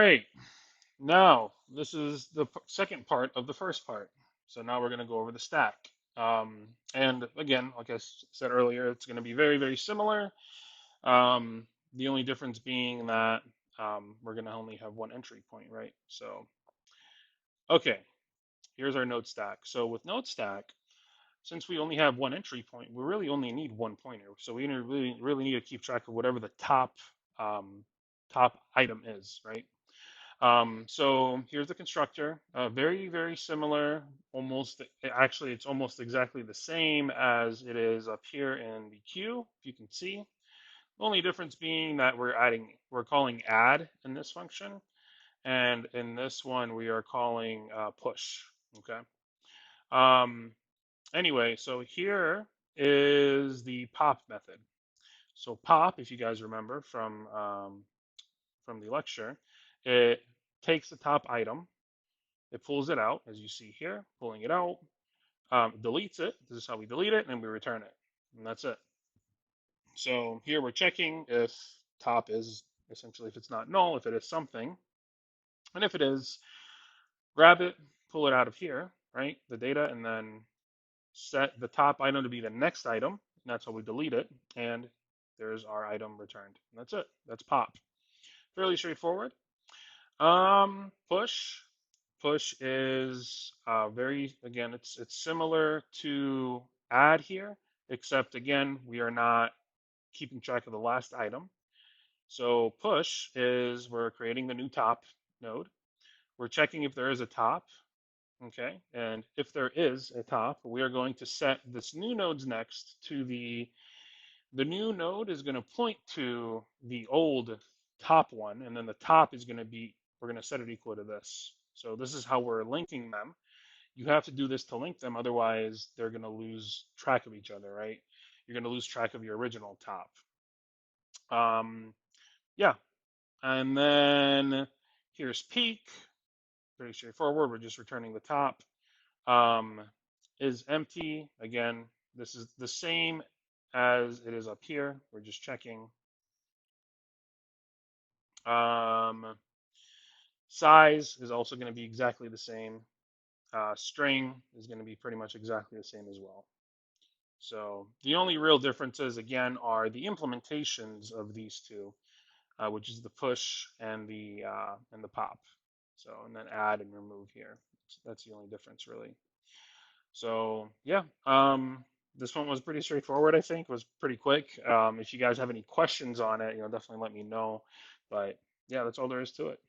Great. Now, this is the second part of the first part. So now we're going to go over the stack. And again, like I said earlier, it's going to be very, very similar. The only difference being that we're going to only have one entry point, right? So, okay, here's our node stack. So with node stack, since we only have one entry point, we really only need one pointer. So we really need to keep track of whatever the um, top item is, right? So here's the constructor. Very, very similar. Almost, actually, it's almost exactly the same as it is up here in the queue, if you can see. Only difference being that we're calling add in this function, and in this one we are calling push. Okay. Um, anyway, so here is the pop method. So pop, if you guys remember from the lecture, it takes the top item. It pulls it out, as you see here, pulling it out, deletes it. This is how we delete it, and we return it. And that's it. So here we're checking if top is essentially if it's not null, if it is something. And if it is, grab it, pull it out of here, right? The data, and then set the top item to be the next item. And that's how we delete it. And there's our item returned. And that's it. That's pop. Fairly straightforward. Push. Push is very, again, it's similar to add here, except again, we are not keeping track of the last item. So push is we're creating the new top node. We're checking if there is a top, okay? And if there is a top, we are going to set this new node's next to the new node is going to point to the old top one, and then the top is going to be, we're going to set it equal to this. So this is how we're linking them. You have to do this to link them, otherwise they're going to lose track of each other, right? You're going to lose track of your original top. Yeah, and then here's peak. Pretty straightforward. We're just returning the top. Um, is empty. Again, this is the same as it is up here. We're just checking. Um, size is also going to be exactly the same. String is going to be pretty much exactly the same as well. So the only real differences, again, are the implementations of these two, which is the push and the pop. So and then add and remove here. That's the only difference really. So yeah, this one was pretty straightforward. I think it was pretty quick. If you guys have any questions on it, definitely let me know. But yeah, that's all there is to it.